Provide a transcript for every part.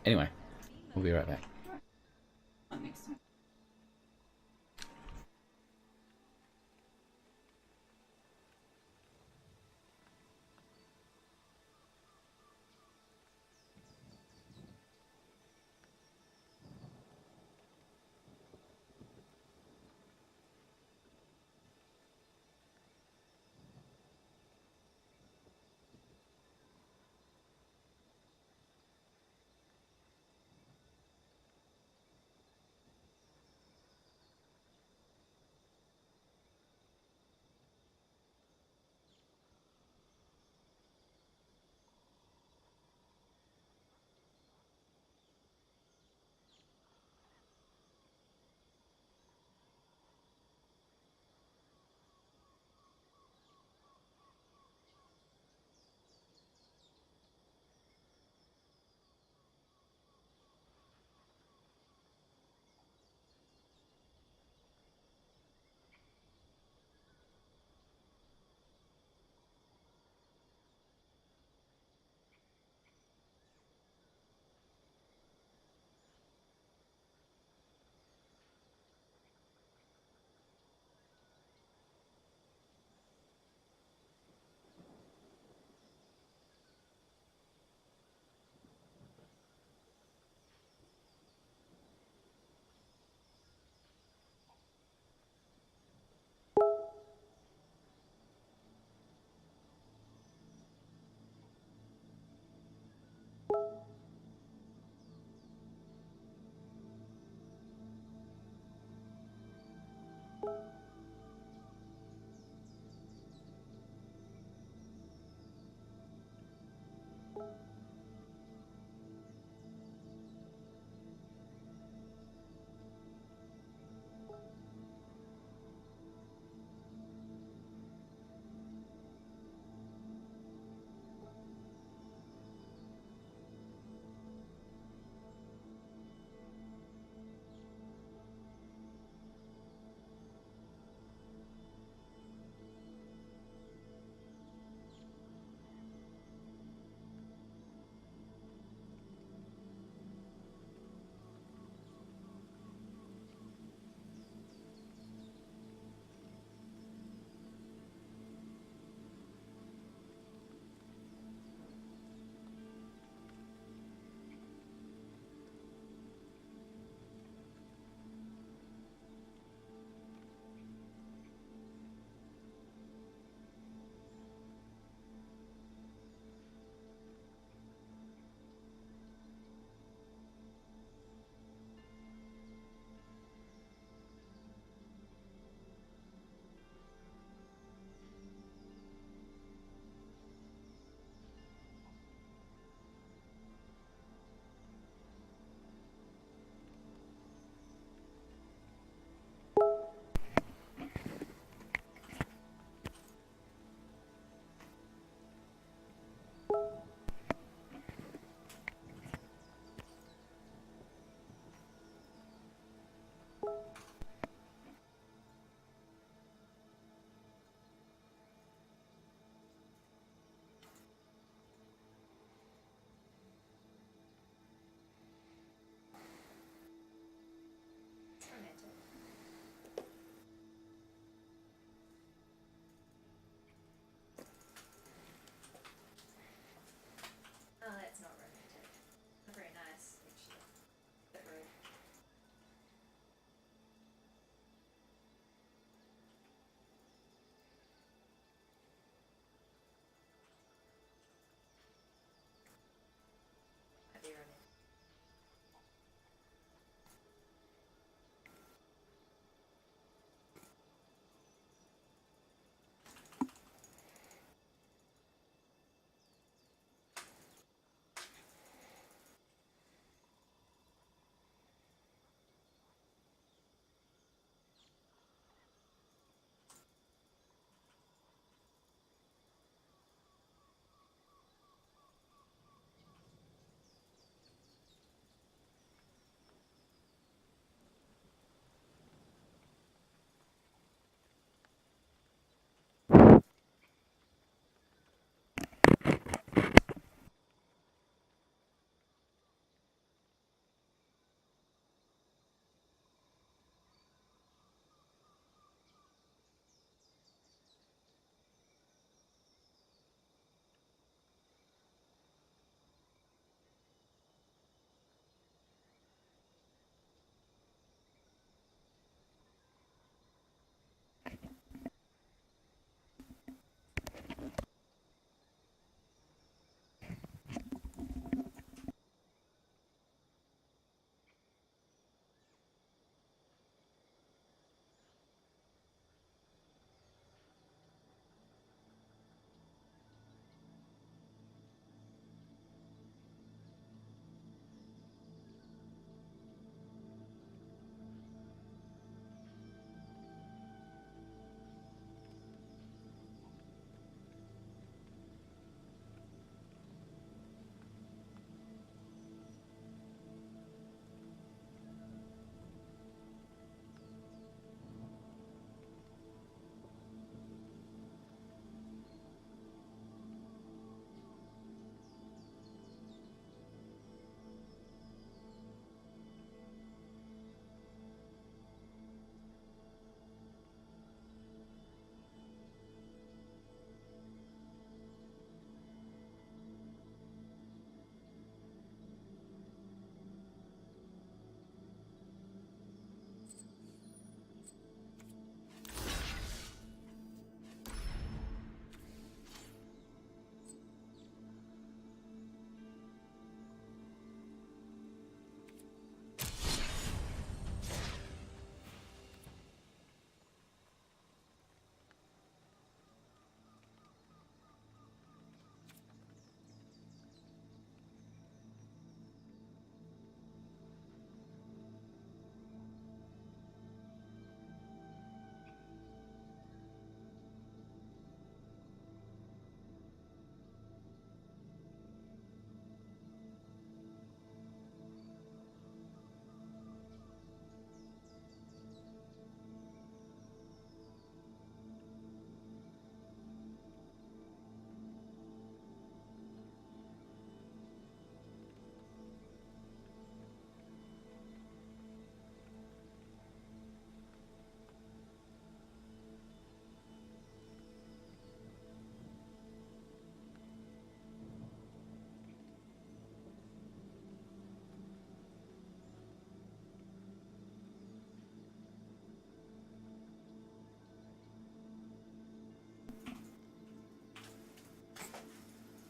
Anyway, we'll be right back.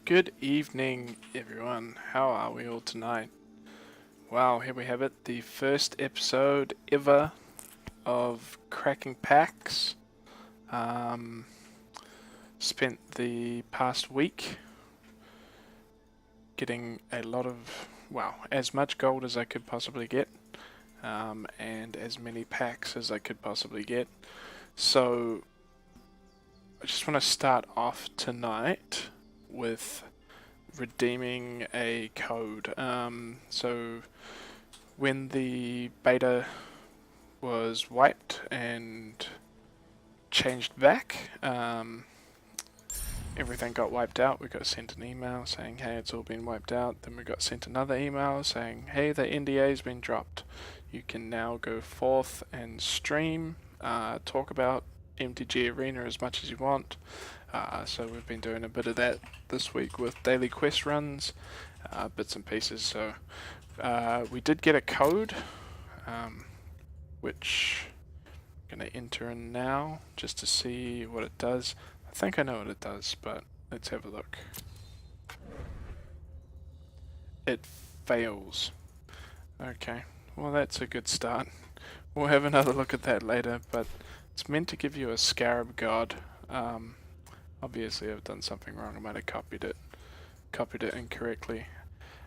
Good evening, everyone. How are we all tonight? Wow, here we have it, the first episode ever of cracking packs. Spent the past week getting a lot of, as much gold as I could possibly get, and as many packs as I could possibly get. So, I just want to start off tonight with redeeming a code. So when the beta was wiped and changed back, everything got wiped out. We got sent an email saying, hey, it's all been wiped out. Then we got sent another email saying, hey, the NDA has been dropped. You can now go forth and stream, talk about MTG Arena as much as you want. So we've been doing a bit of that this week with daily quest runs, bits and pieces. So we did get a code, which I'm going to enter in now just to see what it does. I think I know what it does, but let's have a look. It fails. Okay, well that's a good start. We'll have another look at that later, but it's meant to give you a Scarab God. Obviously I've done something wrong. I might have copied it incorrectly.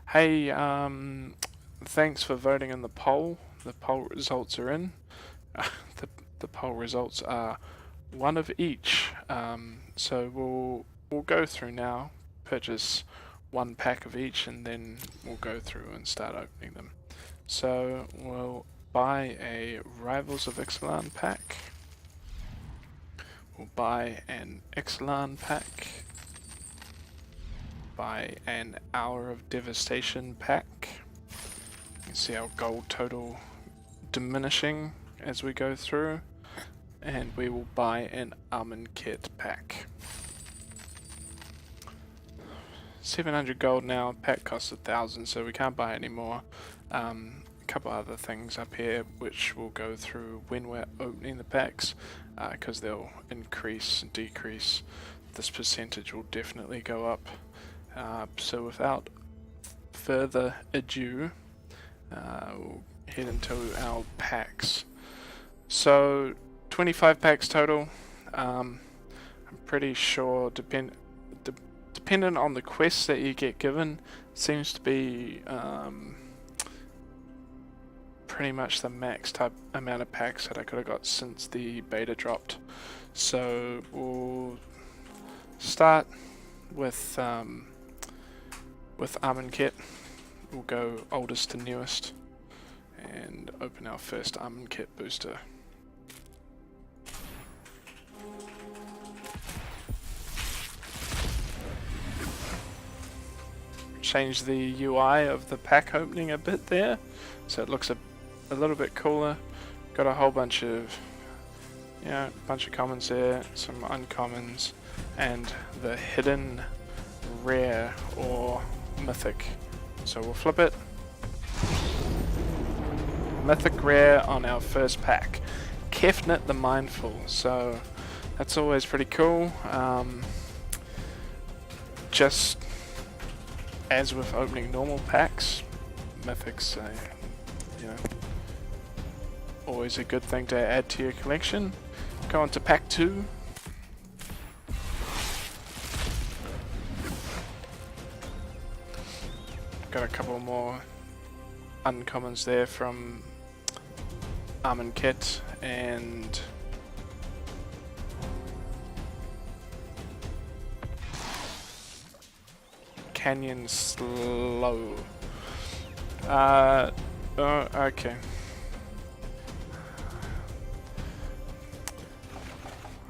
Hey, thanks for voting in the poll. The poll results are in. The poll results are one of each. So we'll go through now, purchase one pack of each, and then we'll go through and start opening them. So we'll buy a Rivals of Ixalan pack. We'll buy an Ixalan pack. Buy an Hour of Devastation pack. You can see our gold total diminishing as we go through. And we will buy an Almond Kit pack. 700 gold now, pack costs 1,000, so we can't buy any more. A couple other things up here which we'll go through when we're opening the packs, because they'll increase and decrease. This percentage will definitely go up. So without further ado, we'll head into our packs. So 25 packs total. I'm pretty sure dependent on the quests that you get given, seems to be pretty much the max type amount of packs that I could have got since the beta dropped. So we'll start with Almond Kit. We'll go oldest to newest and open our first Almond Kit booster. Change the UI of the pack opening a bit there, so it looks a little bit cooler. Got a whole bunch of commons there, some uncommons, and the hidden rare or mythic. So we'll flip it. Mythic rare on our first pack. Kefnet the Mindful. So that's always pretty cool. Just as with opening normal packs, mythics, always a good thing to add to your collection. Go on to pack 2. Got a couple more uncommons there from Almond Kit and Canyon Slow. Okay.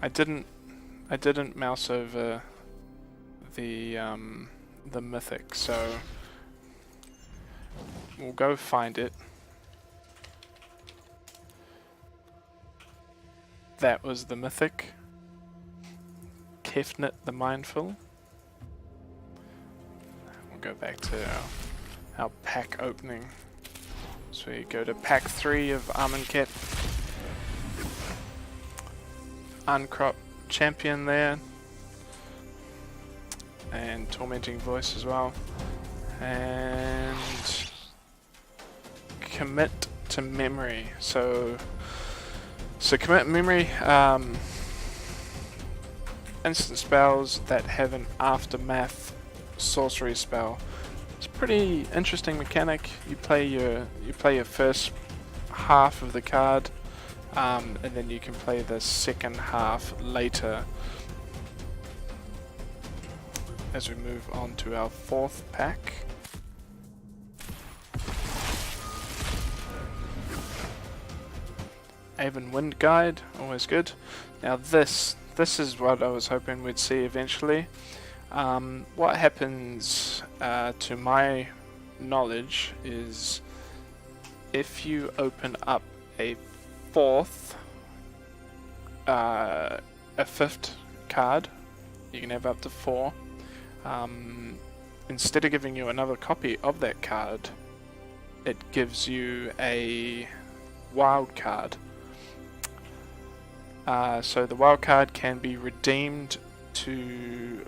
I didn't mouse over the mythic, so we'll go find it. That was the mythic. Kefnet the Mindful. We'll go back to our pack opening. So we go to pack 3 of Almond Kit. Uncrop champion there. and Tormenting Voice as well. And Commit to Memory. So Commit Memory, instant spells that have an aftermath sorcery spell. It's a pretty interesting mechanic. You play your first half of the card, and then you can play the second half later. As we move on to our fourth pack. Avon Wind Guide, always good. Now this is what I was hoping we'd see eventually. What happens, to my knowledge, is if you open up a fifth card, you can have up to 4. Instead of giving you another copy of that card, it gives you a wild card. So the wild card can be redeemed to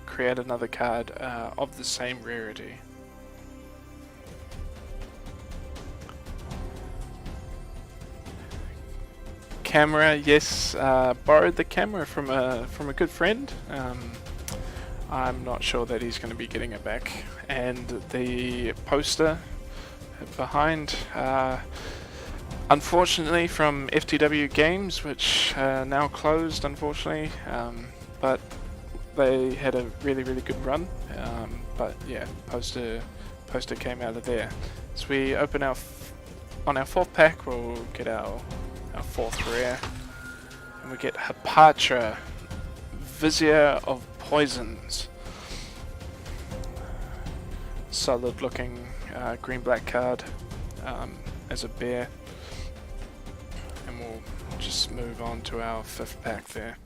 create another card of the same rarity. Camera, yes, borrowed the camera from a good friend. I'm not sure that he's going to be getting it back. And the poster behind, unfortunately, from FTW Games, which now closed, unfortunately, but they had a really good run. But yeah, poster came out of there. So we open on our fourth pack, we'll get our fourth rare, and we get Hapatra, Vizier of Poisons. Solid looking green-black card as a bear. And we'll just move on to our fifth pack there.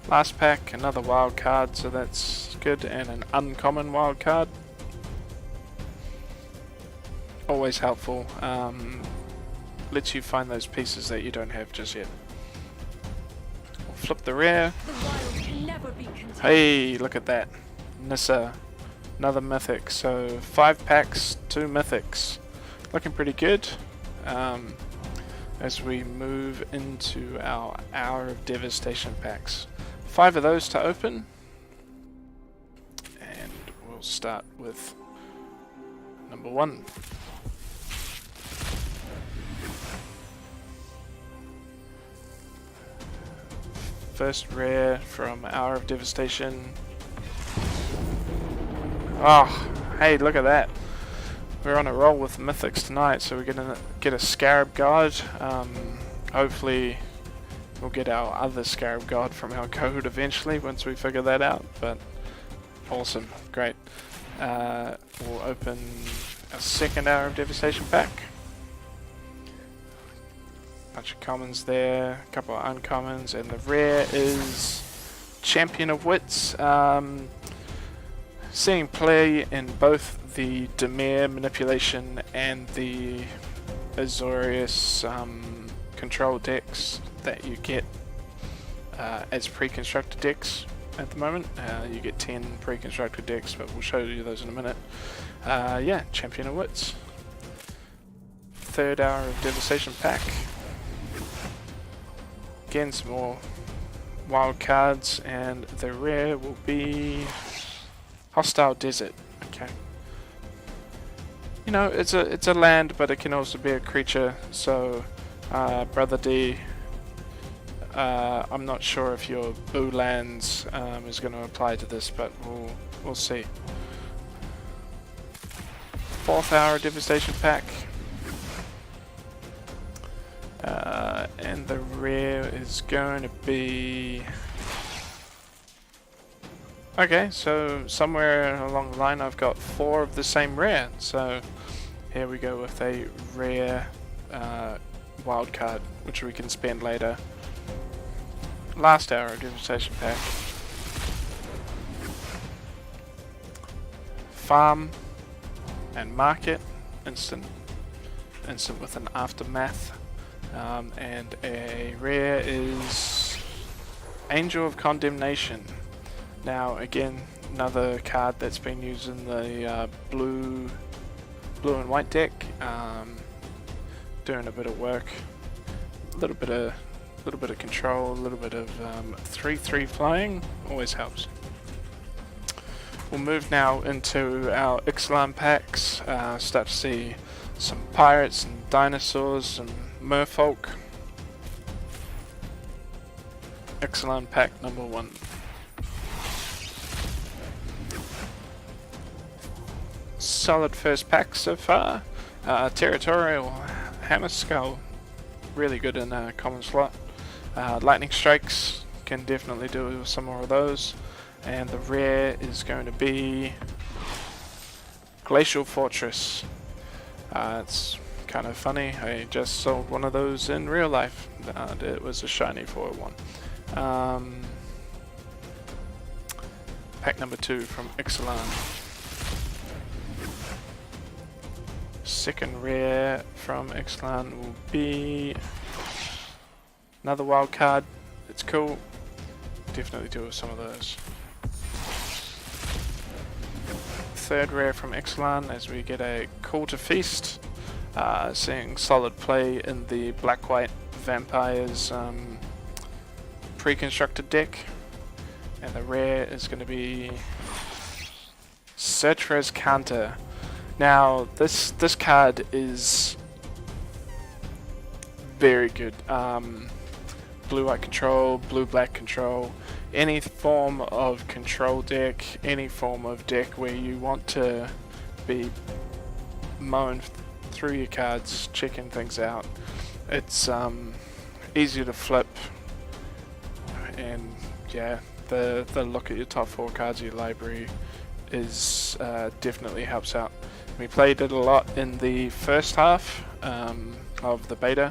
Last pack, another wild card, so that's good, and an uncommon wild card. Always helpful. Lets you find those pieces that you don't have just yet. We'll flip the rare. Hey, look at that. Nissa. Another mythic. So 5 packs, 2 mythics. Looking pretty good. As we move into our Hour of Devastation packs. 5 of those to open. And we'll start with number 1. First rare from Hour of Devastation. Oh, hey, look at that. We're on a roll with mythics tonight, so we're gonna get a Scarab Guard. Hopefully we'll get our other Scarab Guard from our code eventually once we figure that out, but awesome, great. We'll open our second Hour of Devastation pack. Bunch of commons there, a couple of uncommons, and the rare is Champion of Wits. Seeing play in both the Dimir manipulation and the Azorius control decks that you get as pre-constructed decks at the moment. You get 10 pre-constructed decks, but we'll show you those in a minute. Yeah, Champion of Wits. Third Hour of Devastation pack. Again, some more wild cards, and the rare will be Hostile Desert. Okay. You know, it's a land, but it can also be a creature. So, Brother D, I'm not sure if your Boo lands is going to apply to this, but we'll see. Fourth Hour Devastation pack. And the rare is going to be... Okay, so somewhere along the line I've got 4 of the same rare. So here we go with a rare wild card, which we can spend later. Last Hour of Devastation pack. Farm and Market. Instant with an Aftermath And a rare is Angel of Condemnation. Now again, another card that's been used in the blue and white deck, doing a bit of work, a little bit of control, a little bit of 3/3 flying always helps. We'll move now into our Ixalan packs. Start to see some pirates and dinosaurs, some merfolk. Ixalan pack number 1. Solid first pack so far. Territorial Hammer Skull, really good in a common slot. Lightning Strikes, can definitely do some more of those. And the rare is going to be Glacial Fortress. It's kind of funny, I just sold one of those in real life. It was a shiny 401. Pack number 2 from Ixalan. Second rare from Ixalan will be another wild card. It's cool. Definitely do some of those. Third rare from Ixalan as we get a Call to Feast. Seeing solid play in the black-white vampires pre-constructed deck. And the rare is going to be Search for His Counter. Now this card is very good. Blue-white control, blue-black control, any form of control deck, any form of deck where you want to be mowing through your cards, checking things out. It's easy to flip, and yeah, the look at your top 4 cards of your library is definitely helps out. We played it a lot in the first half of the beta,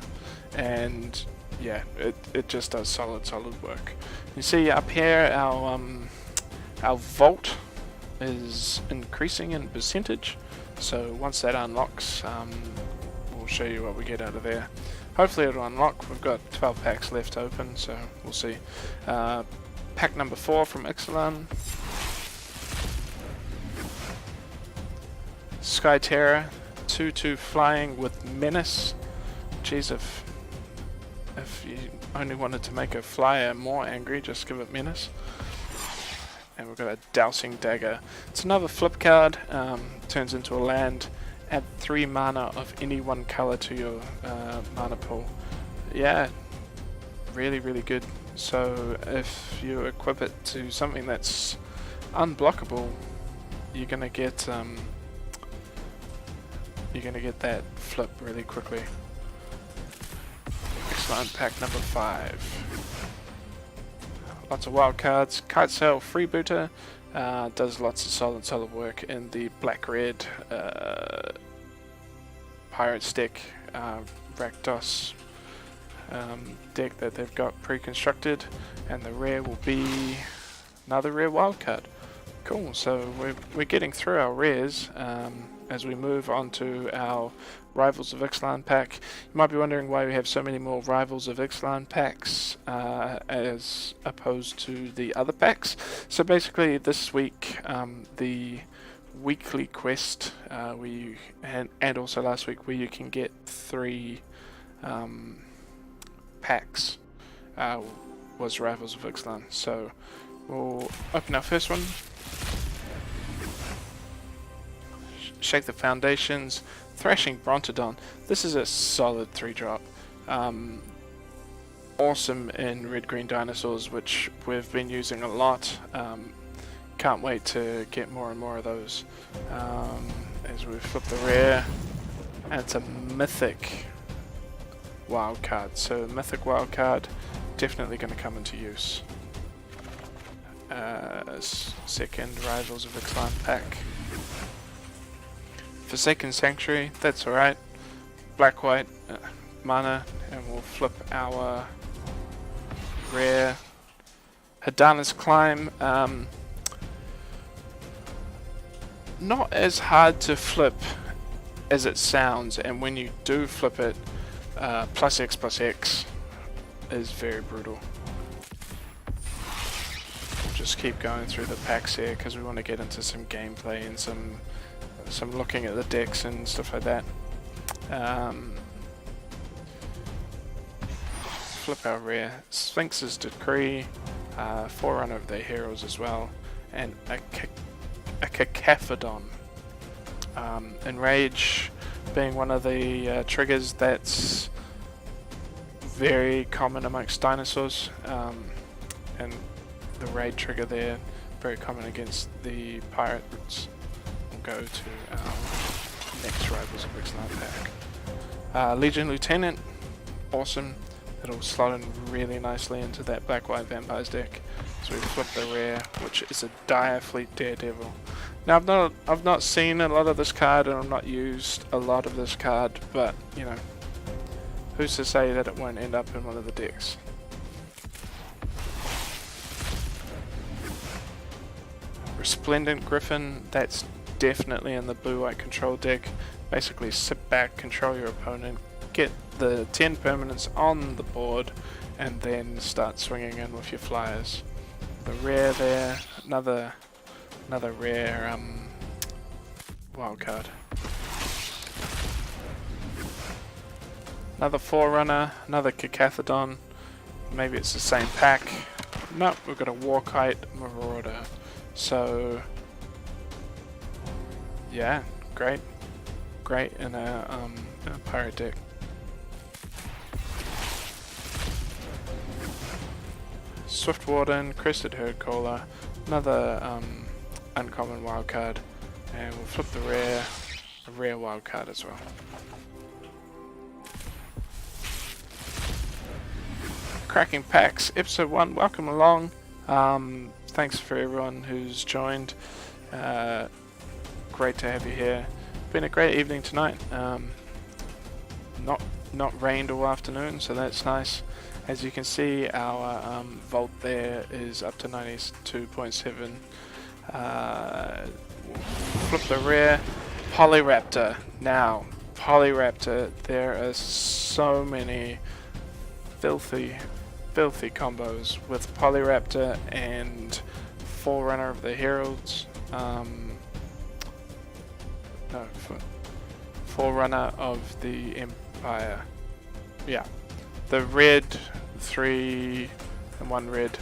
and yeah, it just does solid work. You see up here our vault is increasing in percentage, so once that unlocks, we'll show you what we get out of there. Hopefully it'll unlock. We've got 12 packs left open, so we'll see. Pack number 4 from Ixalan. Sky Terror, 2/2 flying with Menace. Jeez, if you only wanted to make a flyer more angry, just give it Menace. And we've got a Dousing Dagger. It's another flip card. Turns into a land. Add 3 mana of any one color to your mana pool. Yeah, really good. So if you equip it to something that's unblockable, you're gonna get that flip really quickly. Excellent. Pack number 5. Lots of wild cards. Kite Sail Freebooter does lots of solid work in the black-red Pirates deck, Rakdos deck that they've got pre-constructed, and the rare will be another rare wild card. Cool. So we're getting through our rares. As we move on to our Rivals of Ixalan pack. You might be wondering why we have so many more Rivals of Ixalan packs as opposed to the other packs. So basically this week, the weekly quest, and also last week, where you can get 3 packs, was Rivals of Ixalan. So we'll open our first one. Shake the Foundations, Thrashing Brontodon. This is a solid 3-drop. Awesome in red-green dinosaurs, which we've been using a lot. Can't wait to get more and more of those. As we flip the rare, and it's a mythic wild card. So mythic wild card, definitely going to come into use. Second Rivals of Ixalan pack. Forsaken Sanctuary, that's alright. Black-white mana, and we'll flip our rare Hadana's Climb. Not as hard to flip as it sounds, and when you do flip it, plus X is very brutal. Just keep going through the packs here because we want to get into some gameplay and some looking at the decks and stuff like that. Flip our rare Sphinx's Decree, Forerunner of the Heroes as well, and a Cacaphodon. Enrage being one of the triggers that's very common amongst dinosaurs, and the raid trigger there, very common against the pirates. We'll go to our next Rivals of Ixalan pack. Legion Lieutenant, awesome. It'll slot in really nicely into that black-white vampires deck. So we flip the rare, which is a Dire Fleet Daredevil. Now I've not seen a lot of this card, and I've not used a lot of this card, but you know, who's to say that it won't end up in one of the decks? Resplendent Griffin, that's definitely in the blue-white control deck. Basically sit back, control your opponent, get the 10 permanents on the board, and then start swinging in with your flyers. The rare there, another rare wild card. Another Forerunner, another Cacaphodon. Maybe it's the same pack. Nope, we've got a Warkite Marauder. So yeah, great in a pirate deck. Swift Warden, Crested Herdcaller, another uncommon wild card, and we'll flip the rare, a rare wild card as well. Cracking Packs, episode 1, welcome along. Thanks for everyone who's joined. Great to have you here. Been a great evening tonight. Not rained all afternoon, so that's nice. As you can see, our vault there is up to 92.7. Flip the rare, Polyraptor. Now, Polyraptor, there are so many filthy combos with Polyraptor and Forerunner of the Heralds. Forerunner of the Empire. Yeah. The red, 3 and 1 red,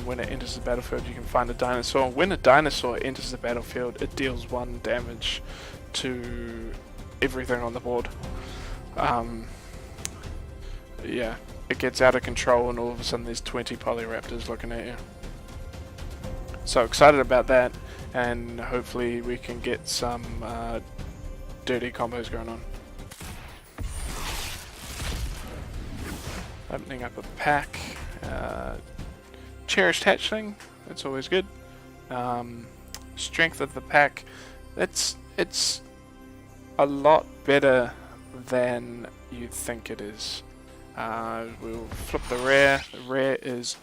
when it enters the battlefield you can find a dinosaur. When a dinosaur enters the battlefield, it deals 1 damage to everything on the board. Yeah, it gets out of control and all of a sudden there's 20 Polyraptors looking at you. So excited about that, and hopefully we can get some dirty combos going on. Opening up a pack. Cherished Hatchling, that's always good. Strength of the pack, it's a lot better than you think it is. We'll flip the rare. The rare is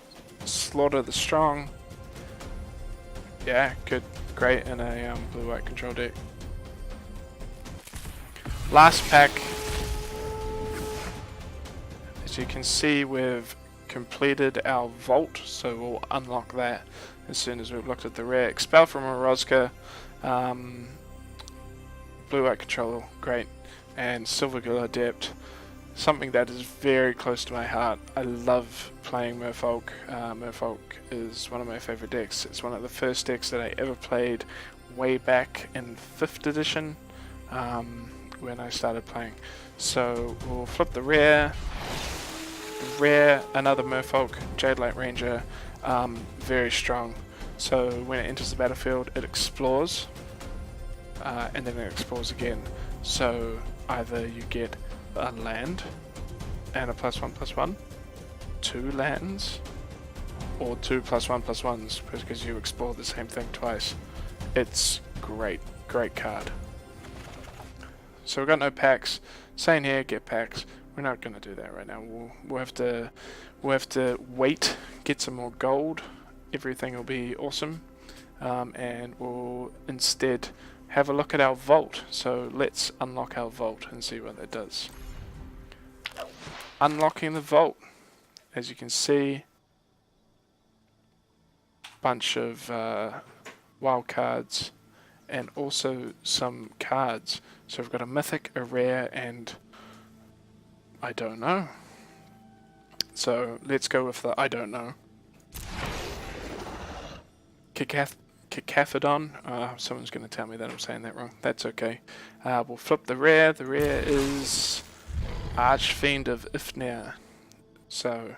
Slaughter the Strong. Yeah, good, great in a blue-white control deck. Last pack. As you can see, we've completed our vault, so we'll unlock that as soon as we've looked at the rare. Expel from Orozca, blue-white control, great, and Silvergill Adept, something that is very close to my heart. I love playing Merfolk. Merfolk is one of my favorite decks. It's one of the first decks that I ever played way back in 5th edition when I started playing. So we'll flip the rare. Rare, another Merfolk, Jadelight Ranger, very strong. So when it enters the battlefield, it explores, and then it explores again. So either you get a land and a +1/+1, 2 lands, or 2 +1/+1s because you explore the same thing twice. It's great card. So we've got no packs. Saying here, get packs. We're not going to do that right now. We'll have to wait, get some more gold. Everything will be awesome, and we'll instead have a look at our vault. So let's unlock our vault and see what that does. unlocking the vault. As you can see, bunch of wild cards and also some cards. So we've got a mythic, a rare, and I don't know. So let's go with the I don't know. Cacaphodon. Someone's going to tell me that I'm saying that wrong. That's okay. We'll flip the rare. The rare is Archfiend of Ifnir. So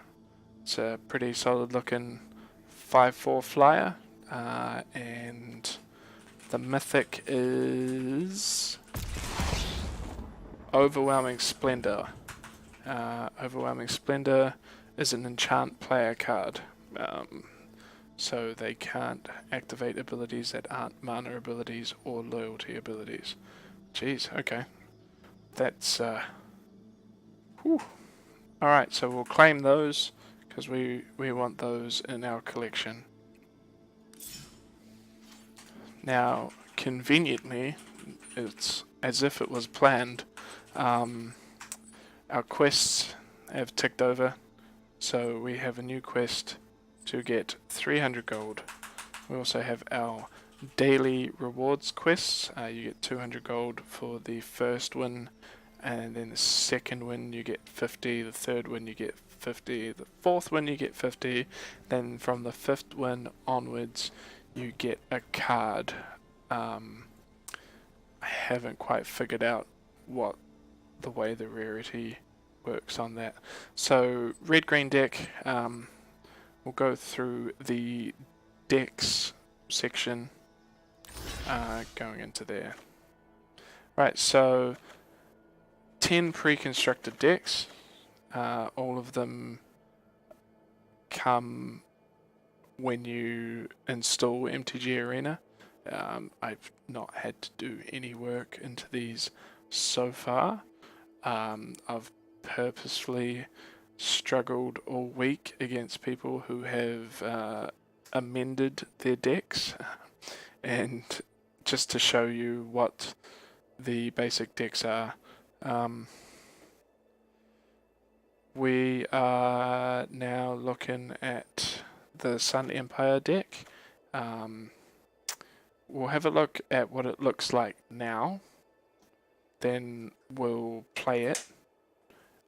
it's a pretty solid looking 5/4 flyer. And the mythic is Overwhelming Splendor. Overwhelming Splendor is an enchant player card. So they can't activate abilities that aren't mana abilities or loyalty abilities. Jeez, okay. That's, whew. Alright, so we'll claim those, because we want those in our collection. Now, conveniently, it's as if it was planned, our quests have ticked over, so we have a new quest to get 300 gold. We also have our daily rewards quests. You get 200 gold for the first win, and then the second win you get 50, the third win you get 50, the fourth win you get 50, then from the fifth win onwards you get a card. I haven't quite figured out what the way the rarity works on that. So red-green deck, we'll go through the decks section, going into there. Right, so 10 pre-constructed decks. All of them come when you install MTG Arena. I've not had to do any work into these so far. I've purposefully struggled all week against people who have amended their decks, and just to show you what the basic decks are, we are now looking at the Sun Empire deck. We'll have a look at what it looks like now, then we'll play it,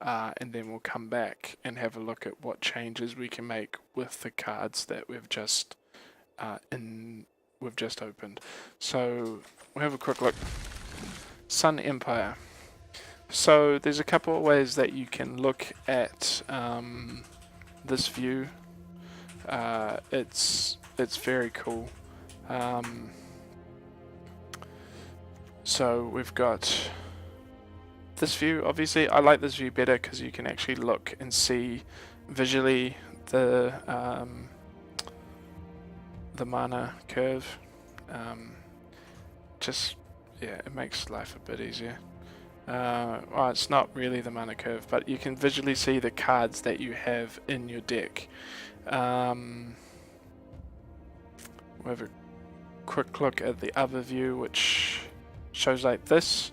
and then we'll come back and have a look at what changes we can make with the cards that we've just opened. So we'll have a quick look. Sun Empire. So there's a couple of ways that you can look at this view. It's very cool. So we've got this view. Obviously I like this view better because you can actually look and see visually the mana curve. Yeah, it makes life a bit easier. Well, it's not really the mana curve, but you can visually see the cards that you have in your deck. We'll have a quick look at the other view, which shows like this.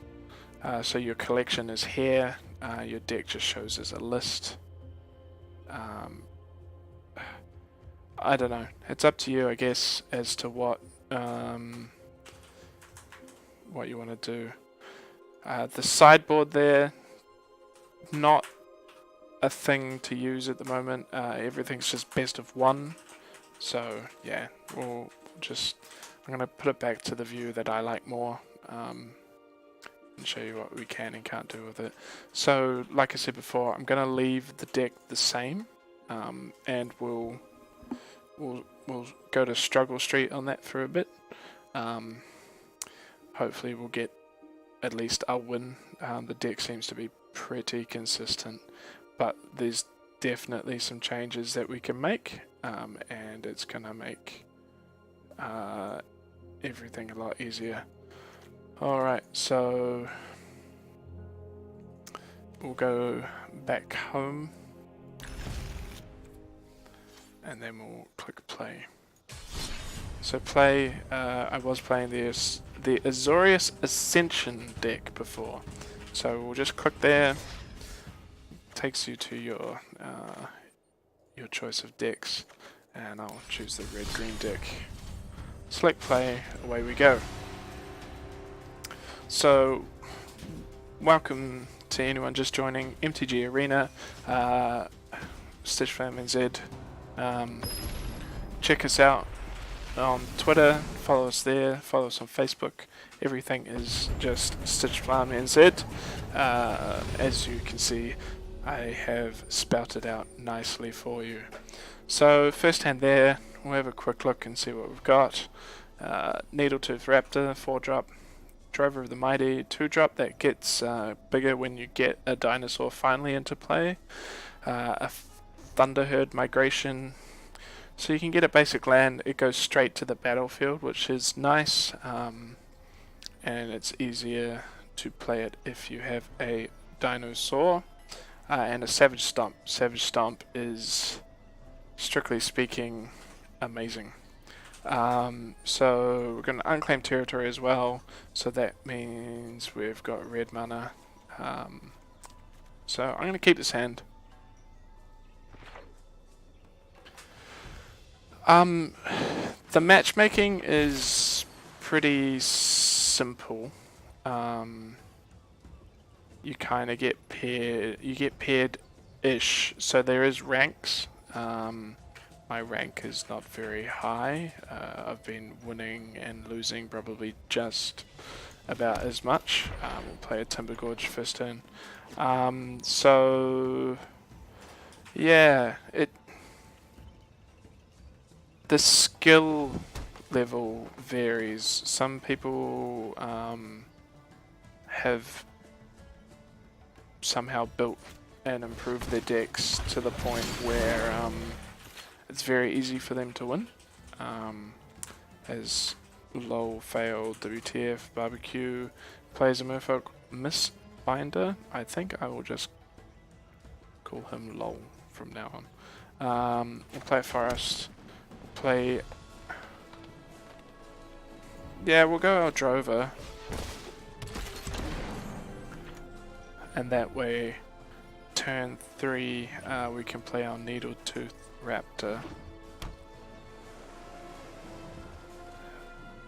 So your collection is here, your deck just shows as a list. I don't know, it's up to you I guess as to what you want to do. The sideboard there, not a thing to use at the moment. Everything's just best of one, so yeah, I'm gonna put it back to the view that I like more, and show you what we can and can't do with it. So like I said before, I'm gonna leave the deck the same, and we'll go to Struggle Street on that for a bit. Hopefully we'll get at least a win. The deck seems to be pretty consistent, but there's definitely some changes that we can make, and it's gonna make everything a lot easier. Alright, so we'll go back home and then we'll click play. So play, I was playing the Azorius Ascension deck before, so we'll just click there, takes you to your choice of decks, and I'll choose the red-green deck. Select play, away we go. So, welcome to anyone just joining MTG Arena, Stitchfam NZ. Check us out on Twitter, follow us there, follow us on Facebook. Everything is just Stitchfam NZ. As you can see, I have spouted out nicely for you. So first hand there, we'll have a quick look and see what we've got. Needletooth Raptor, 4-drop. Drover of the Mighty, 2-drop that gets bigger when you get a dinosaur finally into play. A Thunderherd Migration, so you can get a basic land, it goes straight to the battlefield, which is nice, and it's easier to play it if you have a dinosaur. And a Savage Stomp. Savage Stomp is, strictly speaking, amazing. So we're going to unclaim territory as well, so that means we've got red mana. So I'm going to keep this hand. The matchmaking is pretty simple. You kind of get paired-ish, so there is ranks. My rank is not very high. I've been winning and losing probably just about as much. We'll play a Timber Gorge first turn. So yeah, the skill level varies. Some people have somehow built and improved their decks to the point where it's very easy for them to win. As LOL, Fail, WTF, Barbecue plays a Merfolk Mistbinder. I think I will just call him LOL from now on. We'll play Forest. Play. Yeah, we'll go our Drover. And that way, turn 3, we can play our Needletooth Raptor.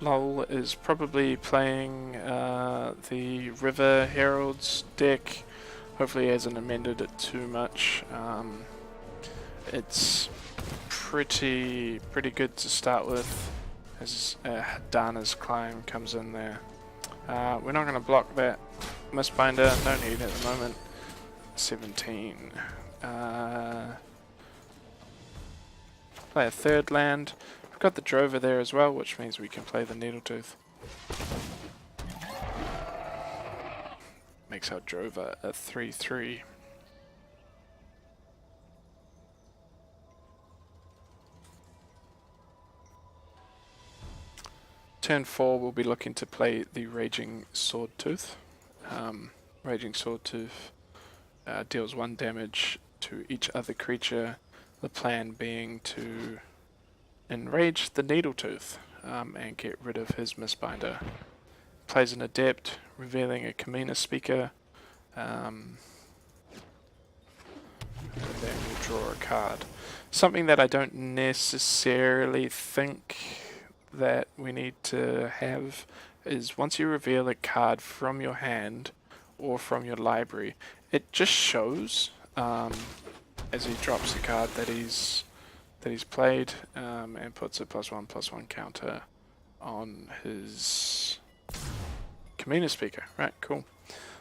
LOL is probably playing the River Herald's deck. Hopefully he hasn't amended it too much. It's pretty good to start with, as Dana's Climb comes in there. We're not going to block that Mistbinder, no need at the moment. 17. Play a third land. We've got the Drover there as well, which means we can play the Needletooth. Makes our Drover a 3/3. Turn 4 we'll be looking to play the Raging Swordtooth. Raging Swordtooth deals 1 damage to each other creature, the plan being to enrage the Needletooth and get rid of his Mistbinder. Plays an Adept, revealing a Kamina Speaker, and then we'll draw a card. Something that I don't necessarily think that we need to have is once you reveal a card from your hand or from your library, it just shows as he drops a card that he's played, and puts a +1/+1 counter on his Kamina Speaker. Right, cool.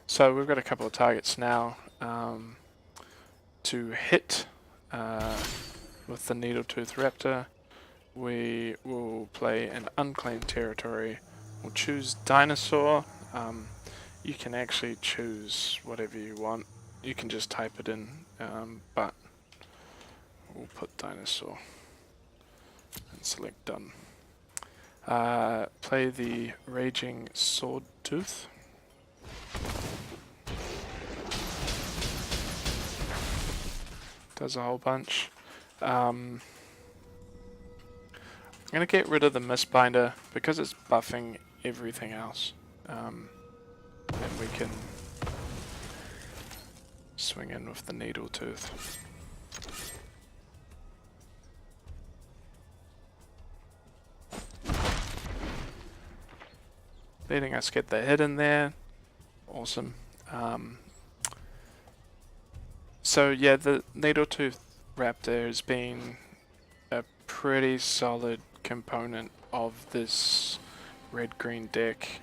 So we've got a couple of targets now to hit with the Needletooth Raptor. We will play an unclaimed territory. We'll choose Dinosaur. You can actually choose whatever you want. You can just type it in, but we'll put Dinosaur and select Done. Play the Raging Swordtooth. Does a whole bunch. I'm going to get rid of the Mistbinder because it's buffing everything else. And we can swing in with the needle tooth. Letting us get the hit in there. Awesome. So yeah, the needle-tooth raptor has been a pretty solid component of this red-green deck.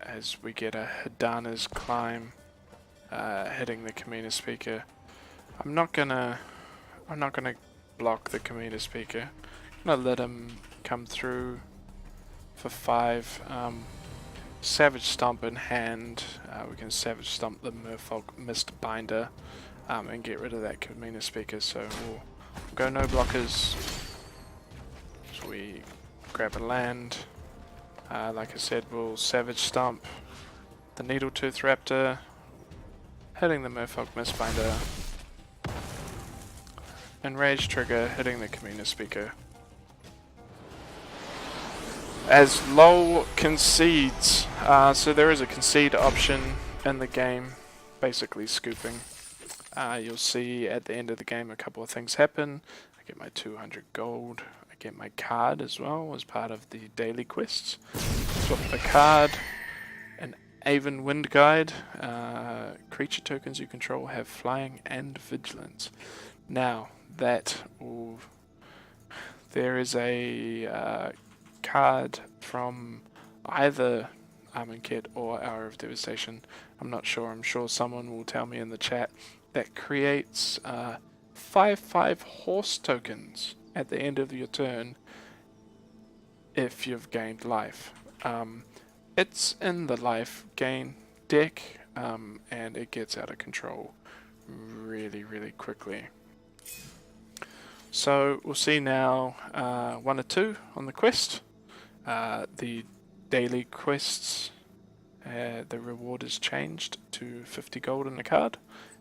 As we get a Hidana's Climb hitting the Kamina speaker. I'm not gonna block the Kamina speaker. I'm gonna let him come through for 5. Savage Stomp in hand. We can Savage Stomp the Merfolk Mist Binder and get rid of that Kamina speaker. So we'll go no blockers. So we grab a land. Like I said, we'll Savage Stomp the Needletooth Raptor, hitting the Merfolk Mistbinder, and Rage Trigger, hitting the Kamina speaker. As LOL concedes, so there is a concede option in the game, basically scooping. You'll see at the end of the game a couple of things happen. I get my 200 gold. Get my card as well as part of the daily quests. Flip the card, an Aven Wind Guide. Creature tokens you control have flying and vigilance. Now there is a card from either Amonkhet or Hour of Devastation. I'm not sure. I'm sure someone will tell me in the chat that creates 5/5 horse tokens at the end of your turn if you've gained life. It's in the life gain deck, and it gets out of control really quickly. So we'll see now 1 or 2 on the quest. The daily quests, the reward is changed to 50 gold in the card,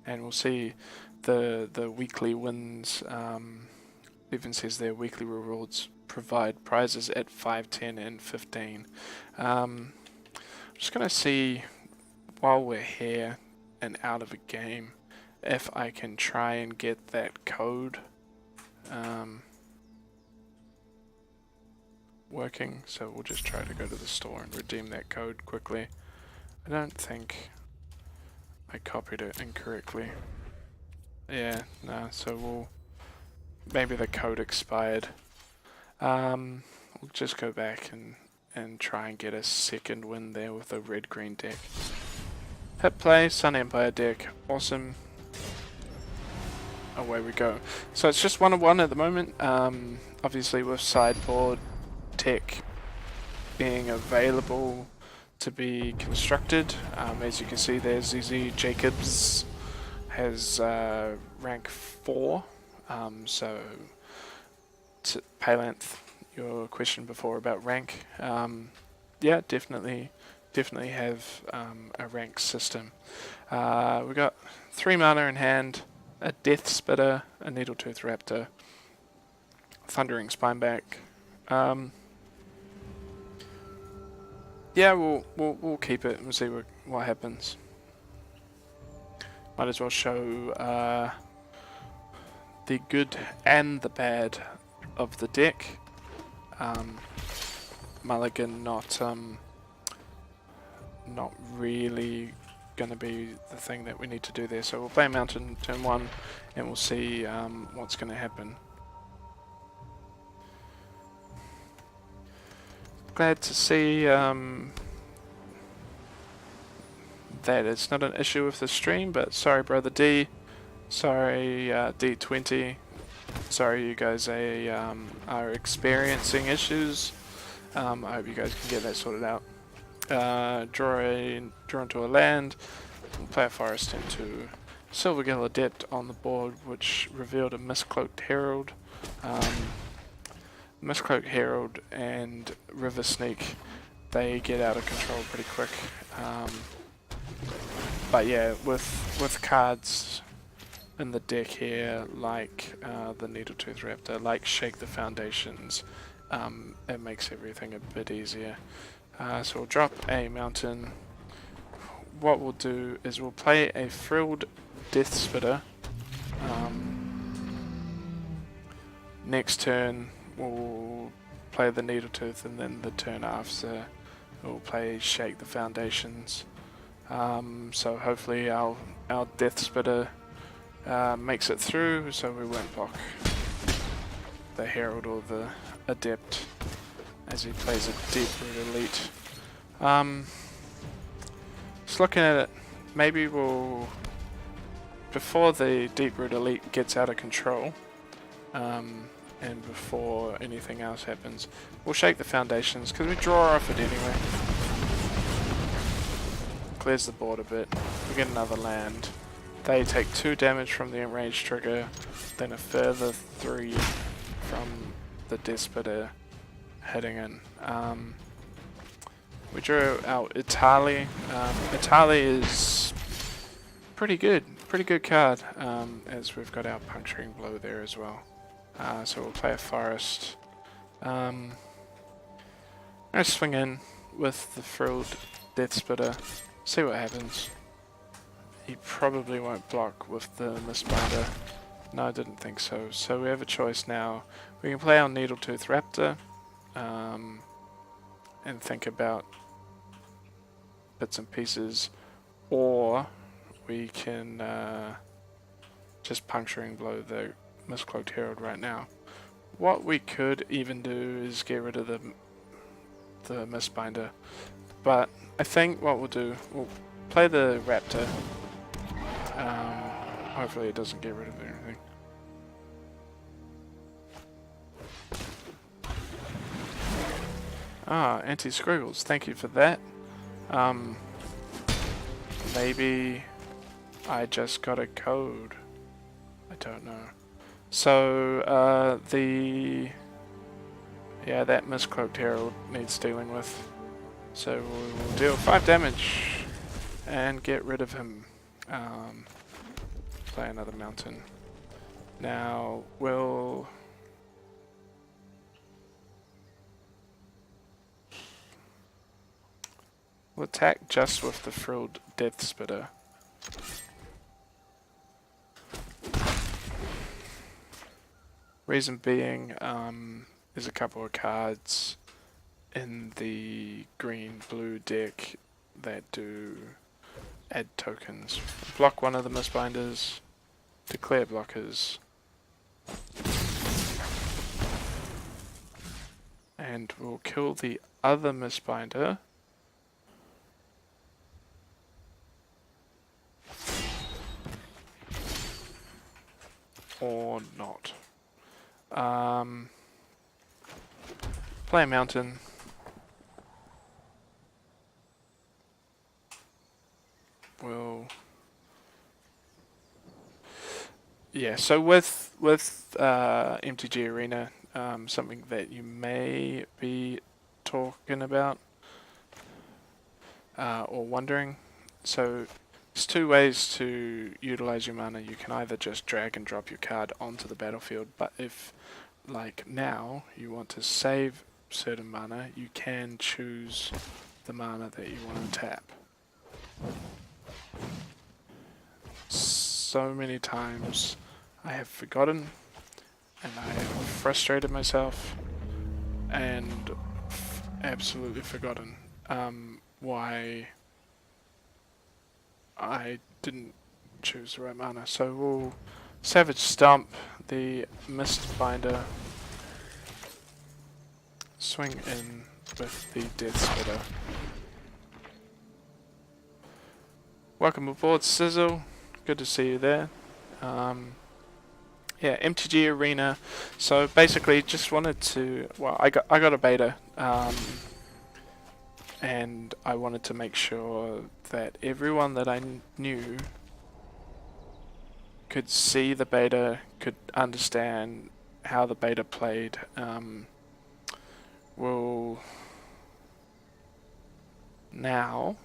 and we'll see the weekly wins. Even says their weekly rewards provide prizes at 5, 10, and 15. I'm just going to see, while we're here and out of a game, if I can try and get that code working. So we'll just try to go to the store and redeem that code quickly. I don't think I copied it incorrectly. Yeah, no, so we'll... Maybe the code expired. We'll just go back and try and get a second win there with a red-green deck. Hit play, Sun Empire deck, awesome. Away we go. So it's just 1-1 at the moment. Obviously with sideboard tech being available to be constructed. As you can see there, ZZ Jacobs has rank 4. So, Paylanthe, your question before about rank, yeah, definitely have a rank system. We got 3 mana in hand, a Death Spitter, a Needletooth Raptor, Thundering Spineback. Yeah, we'll keep it and we'll see what happens. Might as well show the good and the bad of the deck. Mulligan not really going to be the thing that we need to do there. So we'll play Mountain turn 1 and we'll see what's going to happen. Glad to see that it's not an issue with the stream, but sorry brother D, sorry D20, sorry you guys are experiencing issues. I hope you guys can get that sorted out. Draw into a land, we'll play a forest into Silvergill Adept on the board, which revealed a Mistcloaked Herald. Mistcloaked Herald and River Sneak, they get out of control pretty quick. But yeah, with cards in the deck here, like the Needletooth Raptor, like Shake the Foundations, it makes everything a bit easier. So we'll drop a mountain. What we'll do is we'll play a frilled Death Spitter. Next turn we'll play the Needle Tooth, and then the turn after we'll play Shake the Foundations. So hopefully our Death Spitter makes it through, so we won't block the Herald or the Adept as he plays a Deep Root Elite. Just looking at it, maybe we'll, before the Deep Root Elite gets out of control, and before anything else happens, we'll Shake the Foundations, because we draw off it anyway. Clears the board a bit. We get another land. They take 2 damage from the enraged trigger, then a further 3 from the Death Spitter heading in. We drew out Itali. Itali is pretty good card, as we've got our Puncturing Blow there as well. So we'll play a Forest. I'm going to swing in with the frilled Death Spitter, see what happens. He probably won't block with the Mistbinder. No, I didn't think so. So we have a choice now. We can play our Needletooth Raptor, and think about bits and pieces, or we can just Puncturing Blow the Mistcloaked Herald right now. What we could even do is get rid of the Mistbinder, but I think what we'll do, we'll play the Raptor. Hopefully it doesn't get rid of anything. Anti-Squiggles, thank you for that. Maybe I just got a code. I don't know. So, that Mistcloaked Herald needs dealing with. So we'll deal 5 damage and get rid of him. Play another mountain. Now we'll attack just with the frilled Death Spitter. Reason being, there's a couple of cards in the green-blue deck that do add tokens. Block one of the Mistbinders, declare blockers, and we'll kill the other Mistbinder. Or not. Play a mountain. So with MTG Arena, something that you may be talking about or wondering. So there's 2 ways to utilize your mana. You can either just drag and drop your card onto the battlefield, but if, like now, you want to save certain mana, you can choose the mana that you want to tap. So many times I have forgotten, and I have frustrated myself, and absolutely forgotten why I didn't choose the right mana. So we'll Savage Stomp the Mistbinder, swing in with the Death Spitter. Welcome aboard, Sizzle. Good to see you there. MTG Arena. So basically, just wanted to. Well, I got a beta, and I wanted to make sure that everyone that I knew could see the beta, could understand how the beta played. We'll now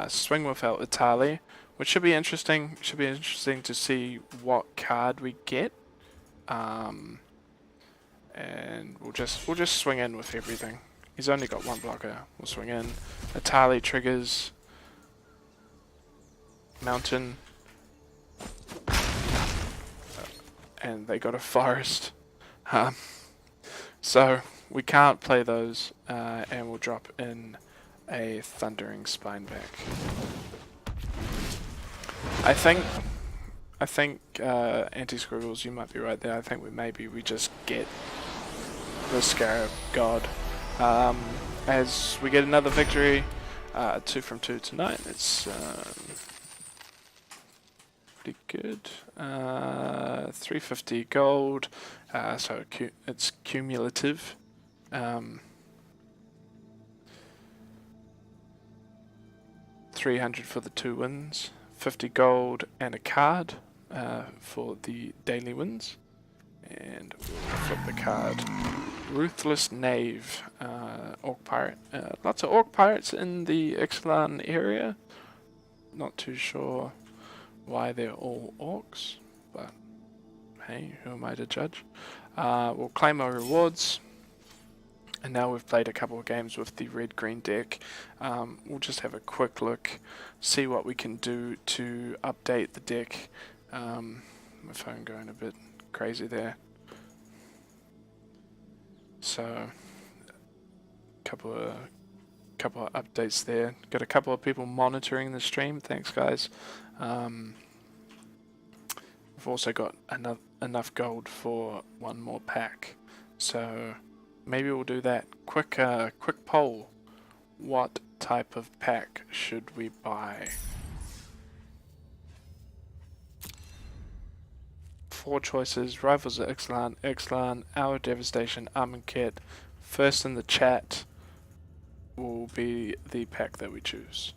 swing without Itali, which should be interesting. Should be interesting to see what card we get, and we'll just swing in with everything. He's only got one blocker. We'll swing in. Atali triggers. Mountain. And they got a forest. So we can't play those, and we'll drop in a Thundering Spineback. I think Anti-Scriggles, you might be right there. I think we just get the Scarab God. As we get another victory, 2 from 2 tonight. It's pretty good. 350 gold, so it's cumulative. 300 for the 2 wins, 50 gold and a card for the daily wins. And we'll flip the card. Ruthless Knave, Orc Pirate. Lots of Orc Pirates in the Ixalan area. Not too sure why they're all Orcs, but hey, who am I to judge? We'll claim our rewards. And now we've played a couple of games with the red-green deck. We'll just have a quick look, see what we can do to update the deck. My phone going a bit crazy there. So, couple of updates there. Got a couple of people monitoring the stream. Thanks, guys. We've also got enough gold for one more pack. So maybe we'll do that. Quick poll. What type of pack should we buy? 4 choices. Rivals of Ixalan, Our Devastation, Amonkhet. First in the chat will be the pack that we choose.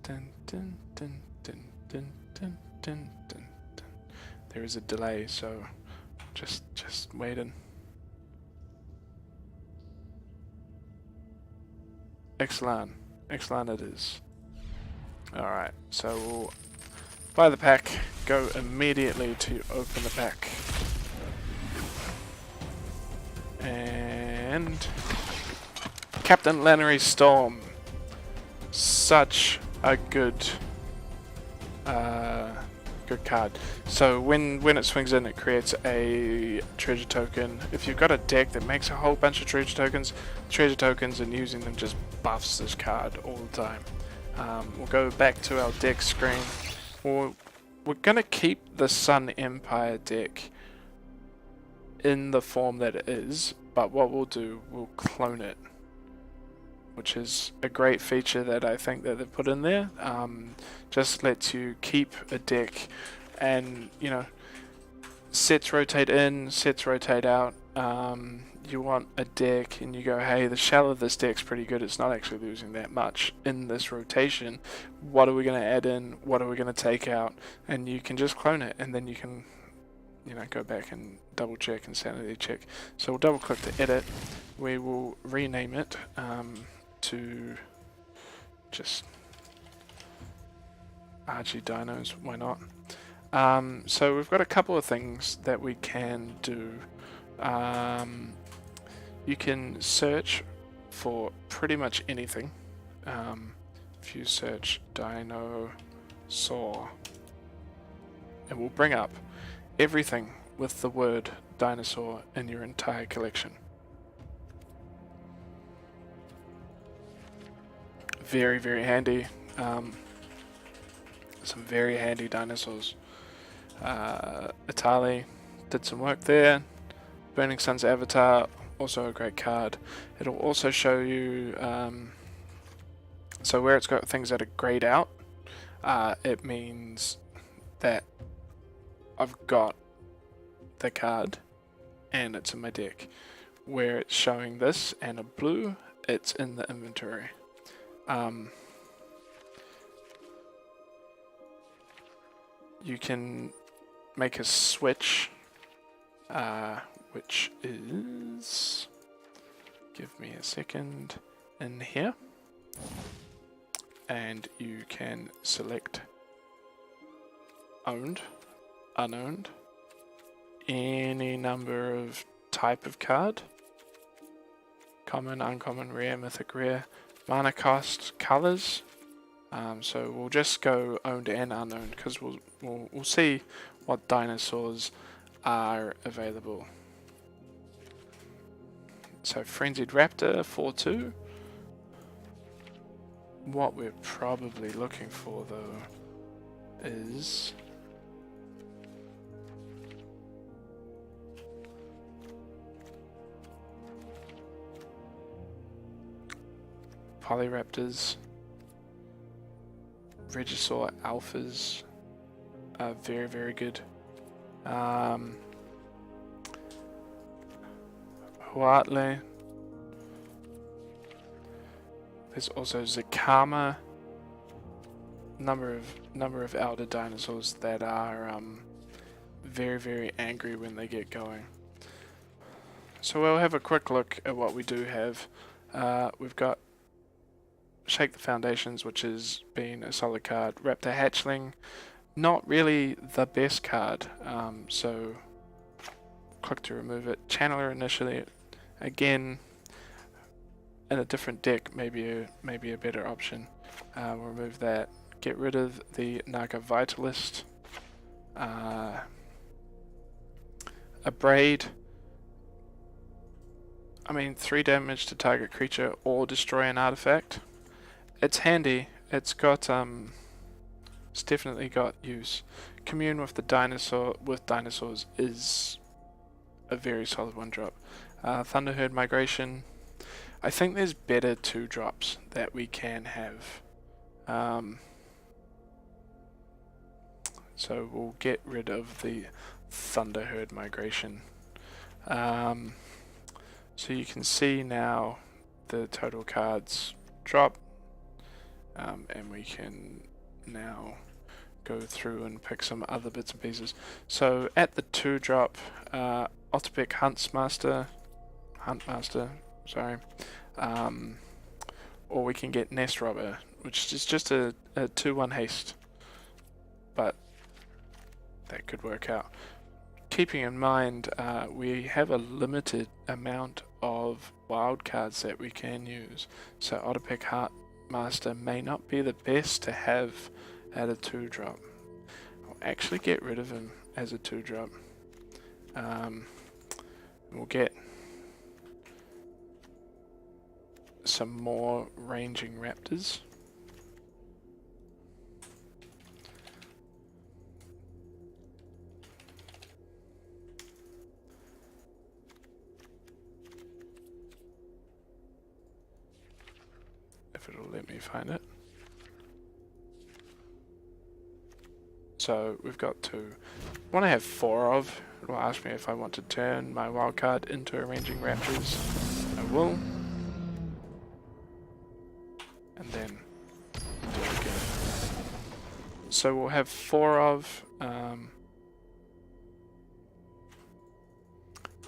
Dun, dun, dun, dun, dun, dun, dun, dun, dun. There is a delay, so just waiting. Ixalan it is. Alright, so we'll buy the pack, go immediately to open the pack. And Captain Lannery Storm. Such a good card. So when it swings in, it creates a treasure token. If you've got a deck that makes a whole bunch of treasure tokens, and using them just buffs this card all the time. We'll go back to our deck screen. We're gonna keep the Sun Empire deck in the form that it is, but what we'll do, we'll clone it, which is a great feature that I think that they've put in there. Just lets you keep a deck, and you know, sets rotate in, sets rotate out. You want a deck and you go, hey, the shell of this deck's pretty good, it's not actually losing that much in this rotation. What are we going to add in? What are we going to take out? And you can just clone it, and then you can, you know, go back and double check and sanity check. So we'll double click to edit. We will rename it to just RG Dinos, why not? So we've got a couple of things that we can do. You can search for pretty much anything. If you search dinosaur, it will bring up everything with the word dinosaur in your entire collection. Very, very handy. Some very handy dinosaurs. Atali did some work there. Burning Sun's Avatar, also a great card. It'll also show you, so where it's got things that are grayed out, it means that I've got the card and it's in my deck. Where it's showing this and a blue, it's in the inventory. You can make a switch, which is, give me a second, in here, and you can select owned, unowned, any number of type of card. Common, uncommon, rare, mythic, rare. Mana cost, colors. So we'll just go owned and unowned because we'll see what dinosaurs are available. So Frenzied Raptor 4/2. What we're probably looking for though is Polyraptors, Regisaur Alphas are very, very good. Huatle. There's also Zakama. Number of elder dinosaurs that are very, very angry when they get going. So we'll have a quick look at what we do have. We've got Shake the Foundations, which has been a solid card. Raptor Hatchling, not really the best card, so click to remove it. Channeler initially, again, in a different deck, maybe a better option. We'll remove that. Get rid of the Naga Vitalist. Abrade. I mean, 3 damage to target creature or destroy an artifact. It's handy. It's got it's definitely got use. Commune with the dinosaurs is a very solid 1-drop. Thunderherd Migration. I think there's better 2-drops that we can have. So we'll get rid of the Thunderherd Migration. So you can see now the total cards drop. And we can now go through and pick some other bits and pieces. So at the 2-drop, Otterbeck Huntmaster, sorry, or we can get Nest Robber, which is just a 2/1 haste, but that could work out. Keeping in mind, we have a limited amount of wild cards that we can use, so Otterbeck Huntmaster may not be the best to have at a 2-drop. I'll actually get rid of him as a 2-drop. We'll get some more ranging raptors. If it'll let me find it. So we've got 2. What I have 4 of, it will ask me if I want to turn my wildcard into a ranging raptors. I will. And then do it again. So we'll have 4 of,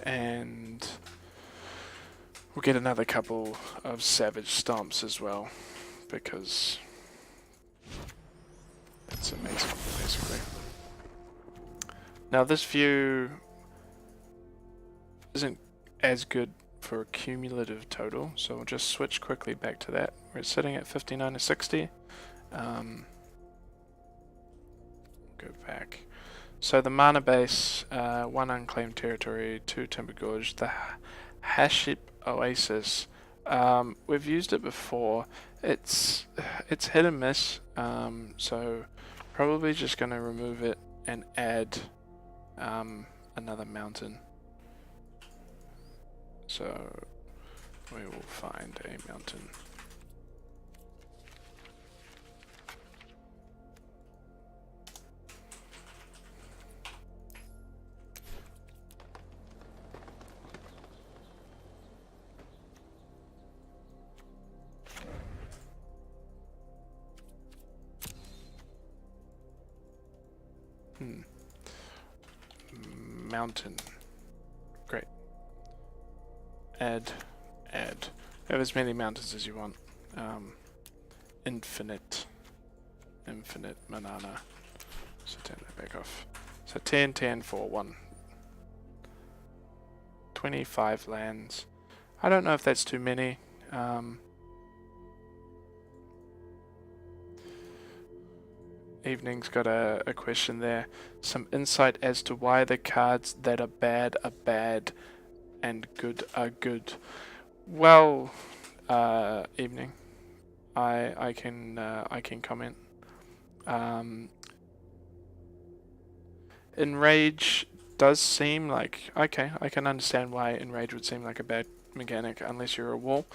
and we'll get another couple of Savage Stomps as well, because it's amazing, basically. Now this view isn't as good for a cumulative total, so we'll just switch quickly back to that. We're sitting at 59 to 60. Go back. So the mana base, 1 Unclaimed Territory, 2 Timber Gorge, the Haship Oasis. We've used it before. It's hit and miss, so probably just going to remove it and add another mountain. So we will find a mountain. Mountain. Great. Add. Have as many mountains as you want. Infinite banana. So turn that back off. So 10, 10, 4, 1. 25 lands. I don't know if that's too many. Evening's got a question there. Some insight as to why the cards that are bad and good are good. Well, Evening, I can comment. Enrage does seem like, okay, I can understand why Enrage would seem like a bad mechanic unless you're a wall.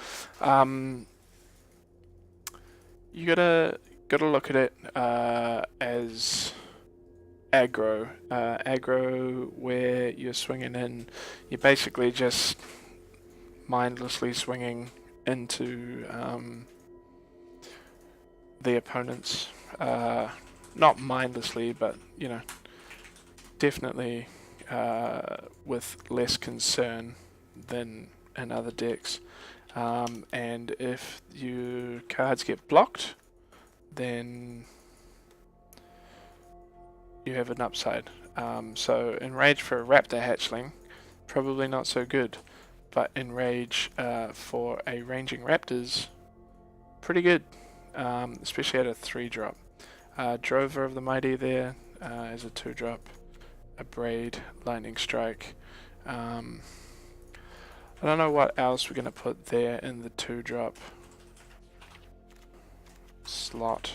You gotta look at it as aggro. Aggro where you're swinging in, you're basically just mindlessly swinging into the opponents. Not mindlessly, but you know, definitely with less concern than in other decks. And if your cards get blocked, then you have an upside. So Enrage for a Raptor Hatchling, probably not so good, but Enrage for a Ranging Raptors, pretty good, especially at a 3-drop. Drover of the Mighty there is a 2-drop, a Braid, Lightning Strike. I don't know what else we're going to put there in the 2-drop slot.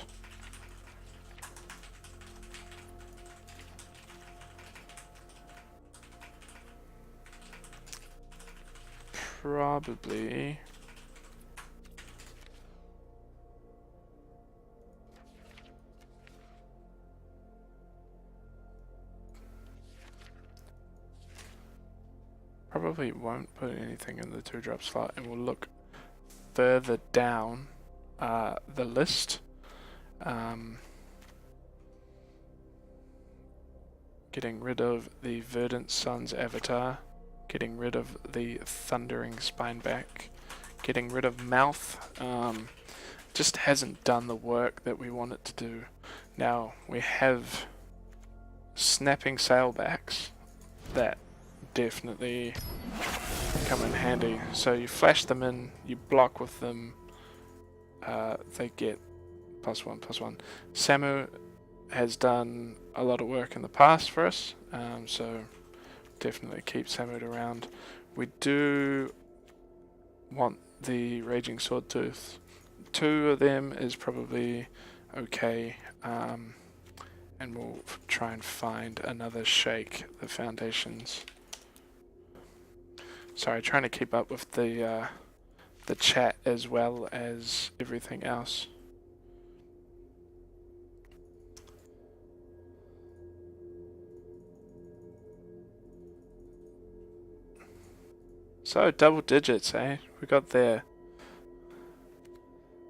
Probably won't put anything in the 2-drop slot, and we'll look further down the list. Getting rid of the Verdant Sun's avatar, getting rid of the Thundering Spineback, getting rid of Mouth. Just hasn't done the work that we want it to do. Now we have Snapping Sailbacks that definitely come in handy. So you flash them in, you block with them, they get +1/+1. Samu has done a lot of work in the past for us, so definitely keep Samu around. We do want the Raging Swordtooth. 2 of them is probably okay, and we'll try and find another Shake the Foundations. Sorry, trying to keep up with the chat as well as everything else. So double digits, eh? We got there.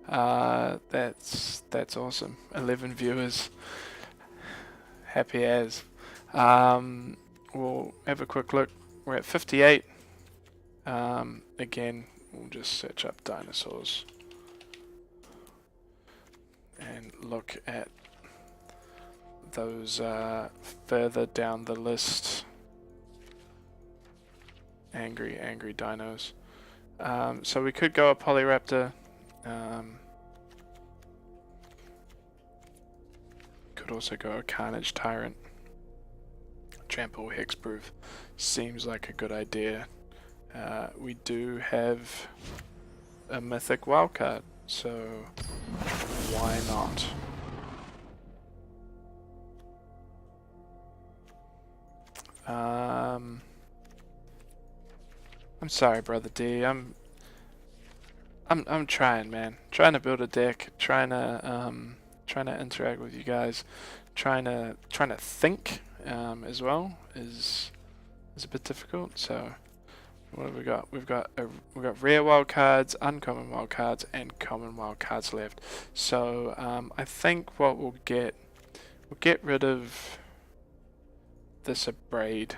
That's awesome. 11 viewers. Happy as. We'll have a quick look. We're at 58. Again, we'll just search up dinosaurs and look at those further down the list. Angry dinos. So we could go a Polyraptor. Could also go a Carnage Tyrant. Trample Hexproof seems like a good idea. We do have a Mythic Wildcard, so why not? I'm sorry, Brother D. I'm trying, man. Trying to build a deck. Trying to interact with you guys. Trying to think as well is a bit difficult. So what have we got? We've got rare wild cards, uncommon wild cards, and common wild cards left. So I think what we'll get rid of this Braid.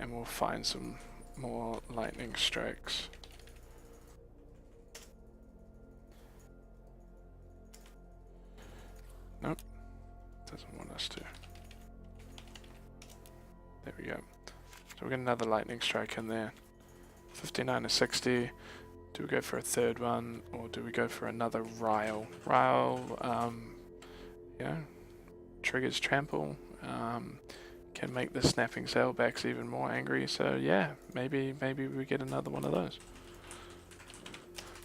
And we'll find some more Lightning Strikes. Nope, doesn't want us to. There we go. So we get another lightning strike in there. 59 to 60. Do we go for a third one, or do we go for another Rile? Rile, yeah, triggers trample. Can make the snapping sailbacks even more angry. So yeah, maybe we get another one of those.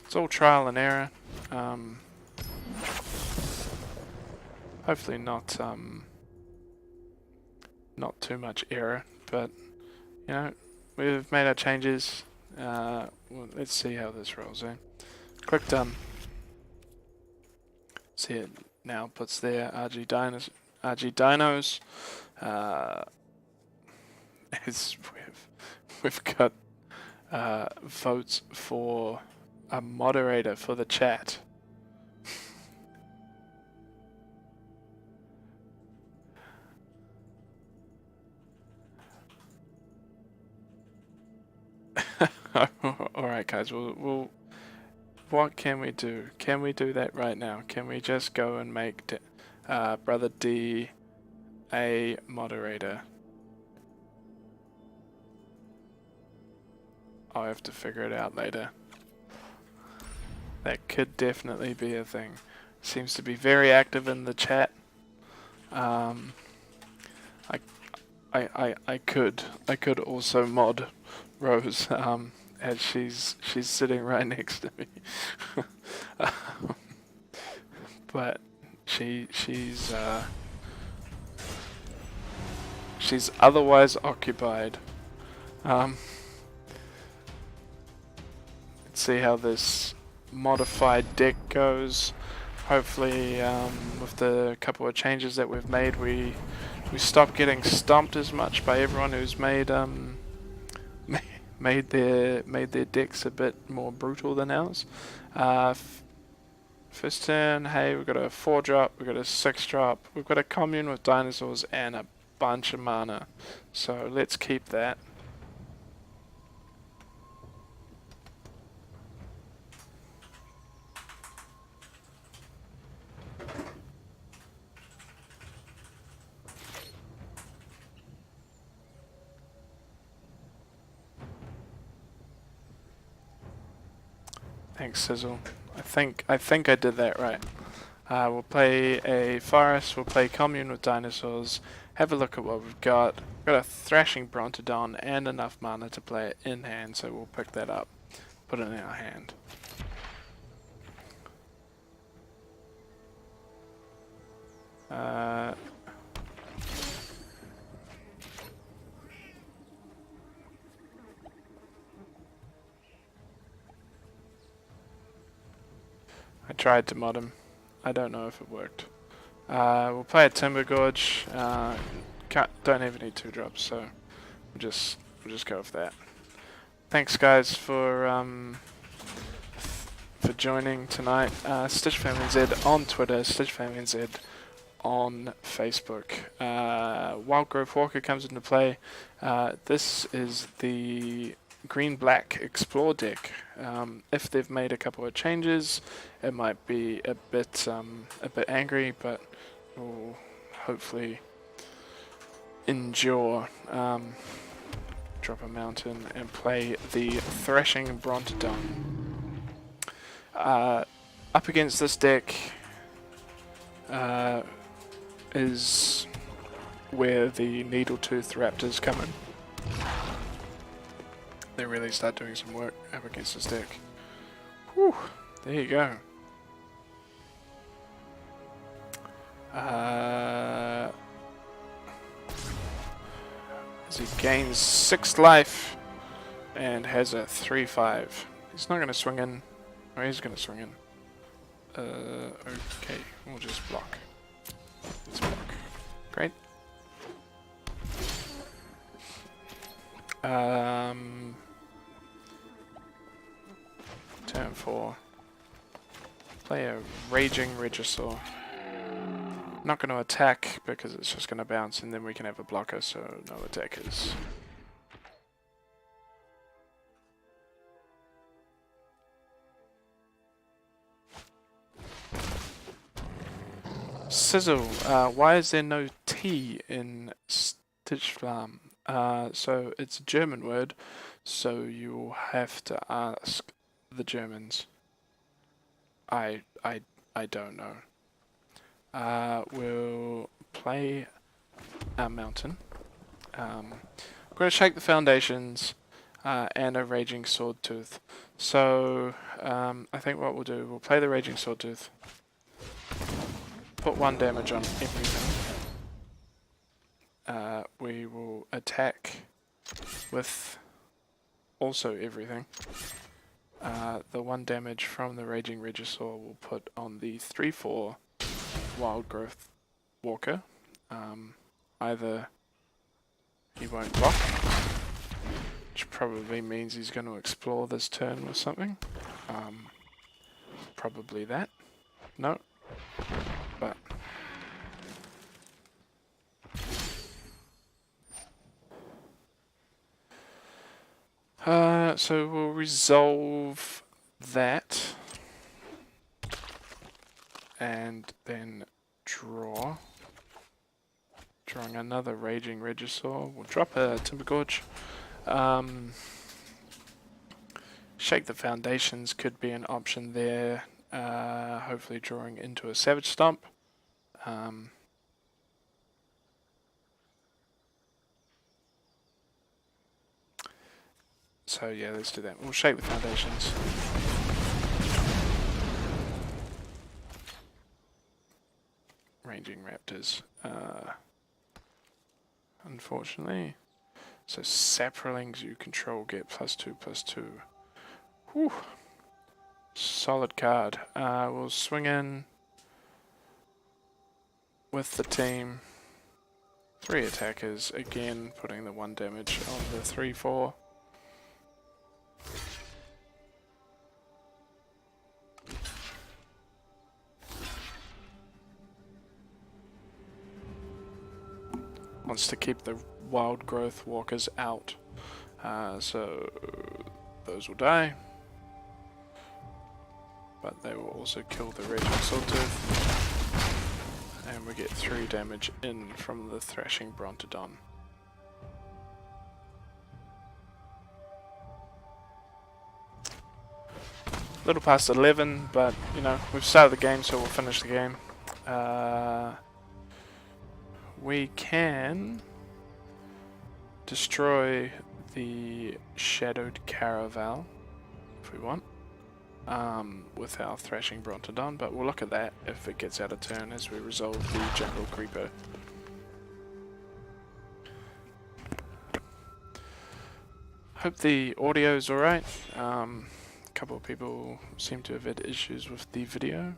It's all trial and error. Hopefully not too much error, but you know, we've made our changes. Well, let's see how this rolls in. Click done. See it now puts there RG Dinos. We've got votes for a moderator for the chat. Alright guys, we'll what can we do? Can we do that right now? Can we just go and make Brother D a moderator? I'll have to figure it out later. That could definitely be a thing. Seems to be very active in the chat. I could also mod Rose as she's sitting right next to me. But she's otherwise occupied. Let's see how this modified deck goes. Hopefully, with the couple of changes that we've made, we stop getting stomped as much by everyone who's made their decks a bit more brutal than ours. First turn, hey, we've got a 4-drop, we've got a 6-drop, we've got a commune with dinosaurs and a bunch of mana. So let's keep that. Thanks, Sizzle. I think I did that right. We'll play a forest, we'll play commune with dinosaurs, have a look at what we've got. We've got a thrashing Brontodon and enough mana to play it in hand, so we'll pick that up, put it in our hand. I tried to mod him. I don't know if it worked. We'll play a Timber Gorge. Don't even need 2 drops, so we'll just go with that. Thanks, guys, for joining tonight. StitchFamilyZ on Twitter, StitchFamilyZ on Facebook. Wildgrowth Walker comes into play. This is the green-black Explore deck. If they've made a couple of changes, it might be a bit angry, but we'll hopefully endure. Drop a mountain and play the Thrashing Brontodon. Up against this deck is where the Needletooth Raptors come in. They really start doing some work up against this deck. Whew, there you go. As he gains 6 life and has a 3/5. He's not going to swing in. Oh, he's going to swing in. Okay, we'll just block. Let's block. Great. Turn 4. Play a Raging Regisaur. Not going to attack because it's just going to bounce, and then we can have a blocker, so no attackers. Sizzle, why is there no T in Stitch So it's a German word, so you'll have to ask the Germans. I don't know. We'll play our mountain. We're going to shake the foundations and a raging sword tooth. So I think what we'll do, we'll play the raging sword tooth, put 1 damage on everything. We will attack with also everything. The 1 damage from the raging regisaur will put on the 3/4 wild growth walker. Either he won't block, which probably means he's going to explore this turn with something. Probably that. No. But so we'll resolve that and then draw. Drawing another raging regisaur. We'll drop a timber gorge. Shake the foundations could be an option there. Hopefully drawing into a savage stomp. So yeah, let's do that. We'll shake the foundations. Ranging raptors. Unfortunately. So saplings you control get +2/+2. Whew. Solid card. We'll swing in with the team. 3 attackers, again putting the 1 damage on the 3/4. Wants to keep the wild growth walkers out. So those will die. But they will also kill the raging sword tooth. And we get 3 damage in from the thrashing brontodon. Little past 11, but you know, we've started the game, so we'll finish the game. We can destroy the shadowed caraval if we want, with our thrashing brontodon, but we'll look at that if it gets out of turn as we resolve the jungle creeper. Hope the audio's alright. A couple of people seem to have had issues with the video.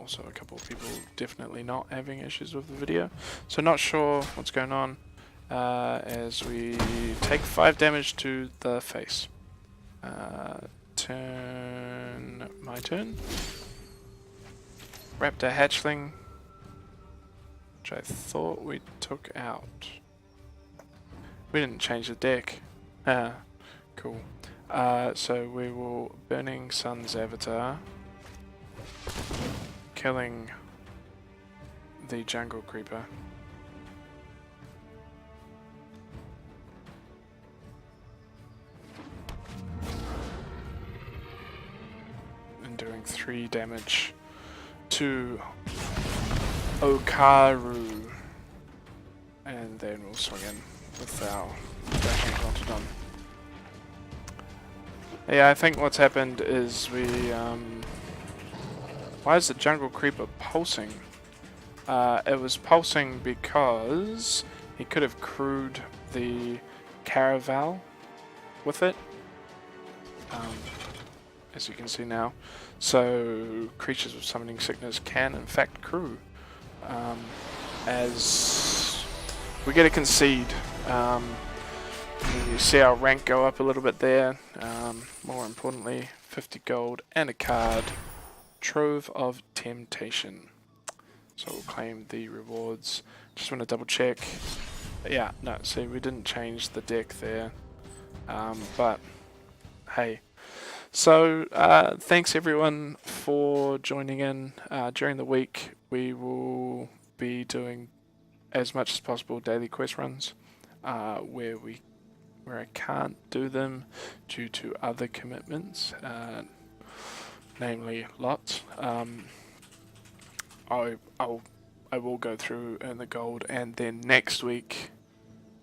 Also a couple of people definitely not having issues with the video. So not sure what's going on as we take 5 damage to the face. My turn. Raptor hatchling, which I thought we took out. We didn't change the deck. Cool. So we will Burning Sun's Avatar, killing the jungle creeper. And doing 3 damage to Okaru. And then we'll swing in with our Thrashing Brontodon. Yeah, I think what's happened is we, why is the jungle creeper pulsing? It was pulsing because he could have crewed the caraval with it, as you can see now. So creatures with summoning sickness can in fact crew. As we get a concede, you see our rank go up a little bit there. More importantly, 50 gold and a card, Trove of Temptation. So we'll claim the rewards. Just want to double check. Yeah, no, see, we didn't change the deck there. But hey. So thanks everyone for joining in. During the week we will be doing as much as possible daily quest runs. where I can't do them due to other commitments, namely lots. I will go through in the gold, and then next week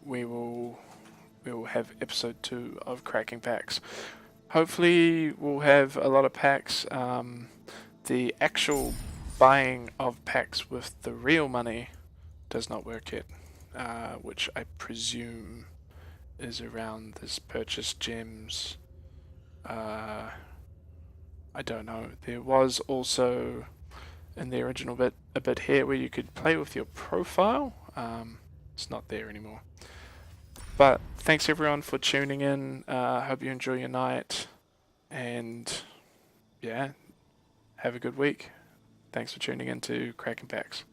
we will have episode 2 of cracking packs. Hopefully we'll have a lot of packs. The actual buying of packs with the real money does not work yet, which I presume is around this purchase gems. I don't know. There was also in the original bit a bit here where you could play with your profile. It's not there anymore. But thanks everyone for tuning in. Hope you enjoy your night, and yeah, have a good week. Thanks for tuning in to Cracking Packs.